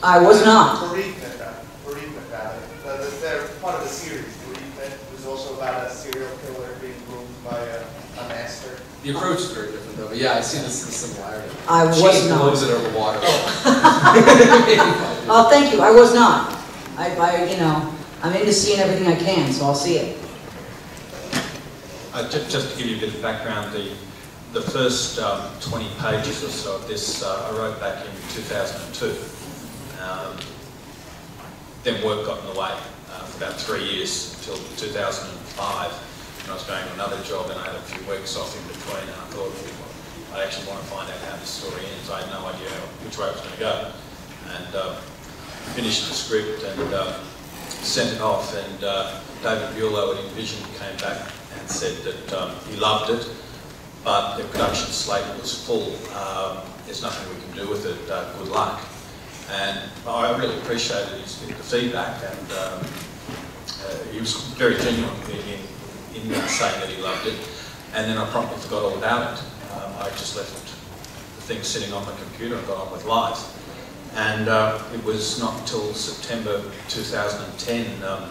I was not. Bereavement Rabbit. They're part of the series. Bereavement was also about a serial killer being groomed by a master. The approach is very different, though. But yeah, I see the similarity. I was She not. blows it over water. Oh, thank you. I was not. You know, I'm into seeing everything I can, so I'll see it. Just to give you a bit of background, the first 20 pages or so of this I wrote back in 2002. Then work got in the way for about 3 years until 2005. And I was going to another job and I had a few weeks off in between, and I thought, well, I actually want to find out how this story ends. I had no idea which way it was going to go. And finished the script and sent it off, and David Buelow at Envision came back and said that he loved it, but the production slate was full. There's nothing we can do with it, good luck. And I really appreciated his feedback, and he was very genuine in saying that he loved it. And then I promptly forgot all about it. I just left the thing sitting on my computer and got on with life. And it was not until September 2010, I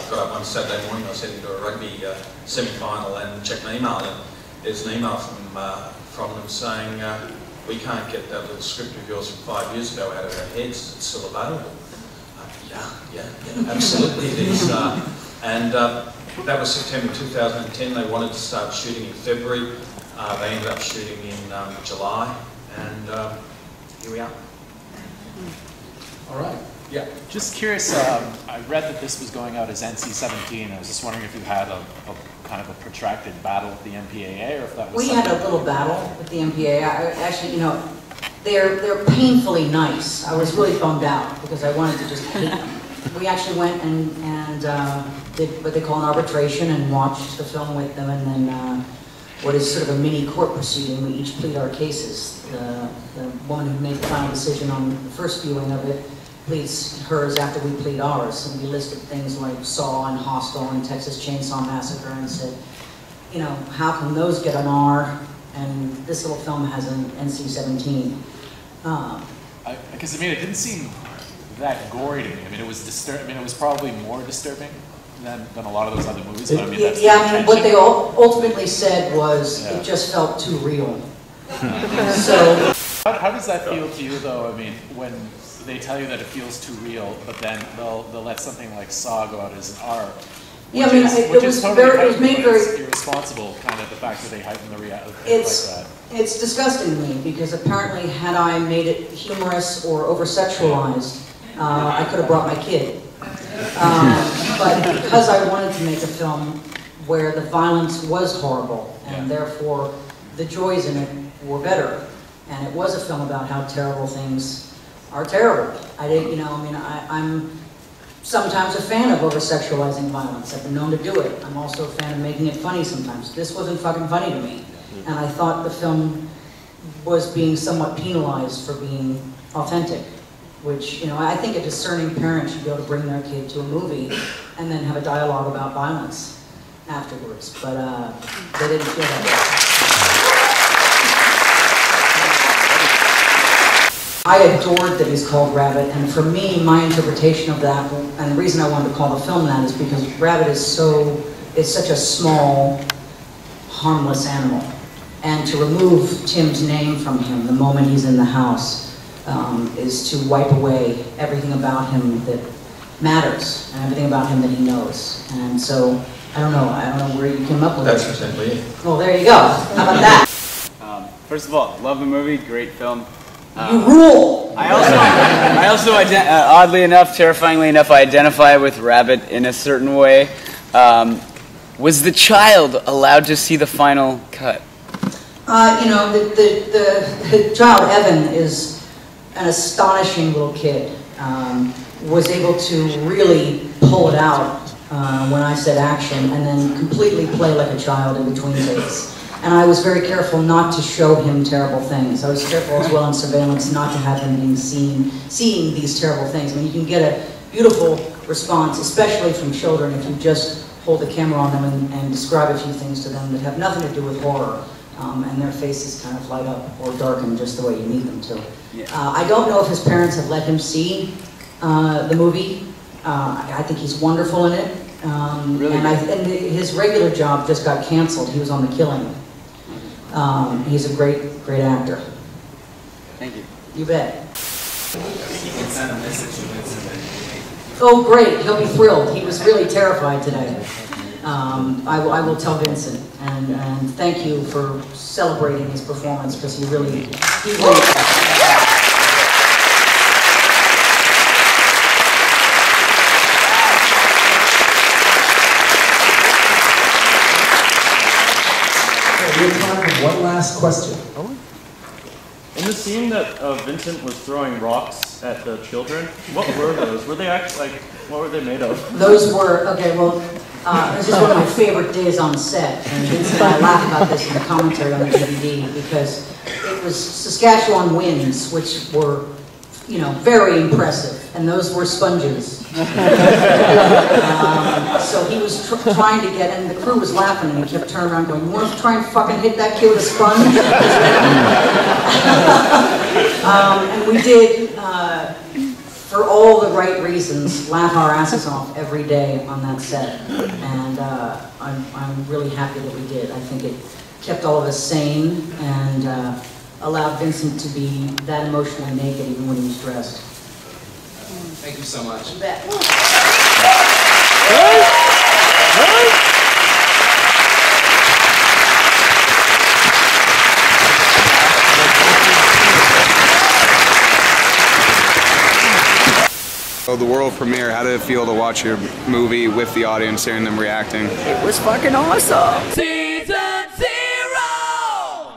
got up one Saturday morning, I was heading to a rugby semi-final and checked an email, and there's an email from them saying, we can't get that little script of yours from 5 years ago out of our heads, it's still available. Yeah, absolutely it is. And that was September 2010, they wanted to start shooting in February, they ended up shooting in July, and here we are. All right. Yeah. Just curious, I read that this was going out as NC-17. I was just wondering if you had a kind of a protracted battle with the MPAA, or if that was We had a little battle with the MPAA. Actually, you know, they're painfully nice. I was really bummed out because I wanted to just hate them. We actually went and did what they call an arbitration and watched the film with them, and then what is sort of a mini court proceeding. We each plead our cases. The woman who made the final decision on the first viewing of it pleads hers after we plead ours. And we listed things like Saw and Hostel and Texas Chainsaw Massacre and said, you know, how can those get an R and this little film has an NC-17? Because I mean, it didn't seem that gory to me. I mean, it was disturbing. I mean, it was probably more disturbing than a lot of those other movies. But I mean, that's what they ultimately said was it just felt too real. So, how does that feel to you, though? I mean, when they tell you that it feels too real, but then they'll let something like Saw go out as an R. Yeah, I mean, it was made very irresponsible. Kind of the fact that they heighten the reality like that. It's disgusting to me because apparently, had I made it humorous or over-sexualized, I could have brought my kid. But because I wanted to make a film where the violence was horrible and therefore the joys in it were better, and it was a film about how terrible things are terrible. I didn't, you know, I mean, I'm sometimes a fan of over-sexualizing violence. I've been known to do it. I'm also a fan of making it funny sometimes. This wasn't fucking funny to me, and I thought the film was being somewhat penalized for being authentic. Which, you know, I think a discerning parent should be able to bring their kid to a movie and then have a dialogue about violence afterwards. But they didn't feel that way. I adored that he's called Rabbit, and for me, my interpretation of that, and the reason I wanted to call the film that is because Rabbit is such a small, harmless animal. And to remove Tim's name from him the moment he's in the house is to wipe away everything about him that matters and everything about him that he knows. And so, I don't know where you came up with That's it. exactly it. Well, there you go. How about that? First of all, love the movie, great film. You rule! I also oddly enough, terrifyingly enough, I identify with Rabbit in a certain way. Was the child allowed to see the final cut? You know, the child, Evan, is an astonishing little kid. Was able to really pull it out when I said action and then completely play like a child in between takes. And I was very careful not to show him terrible things. I was careful as well on surveillance not to have him being seeing these terrible things. I mean, you can get a beautiful response, especially from children, if you just hold the camera on them and describe a few things to them that have nothing to do with horror. and their faces kind of light up or darken just the way you need them to. Yeah. I don't know if his parents have let him see the movie. I think he's wonderful in it. Really? And his regular job just got canceled. He was on The Killing. He's a great, great actor. Thank you. You bet. You can send a message to Vincent. Oh, great. He'll be thrilled. He was really terrified today. I will tell Vincent. And thank you for celebrating his performance, because he really. We have time for one last question. In the scene that Vincent was throwing rocks at the children, what were those? Were they what were they made of? Those were, okay, well, this is one of my favorite days on set, and Vincent and I laugh about this in the commentary on the DVD, because it was Saskatchewan winds, which were, you know, very impressive, and those were sponges. So he was trying to get, and the crew was laughing, and he kept turning around going, "You want to try and fucking hit that kid with a sponge?" And we did, for all the right reasons, laugh our asses off every day on that set, and I'm really happy that we did. I think it kept all of us sane and allowed Vincent to be that emotionally naked even when he was dressed. Thank you so much. You bet. So the world premiere, how did it feel to watch your movie with the audience, hearing them reacting? It was fucking awesome.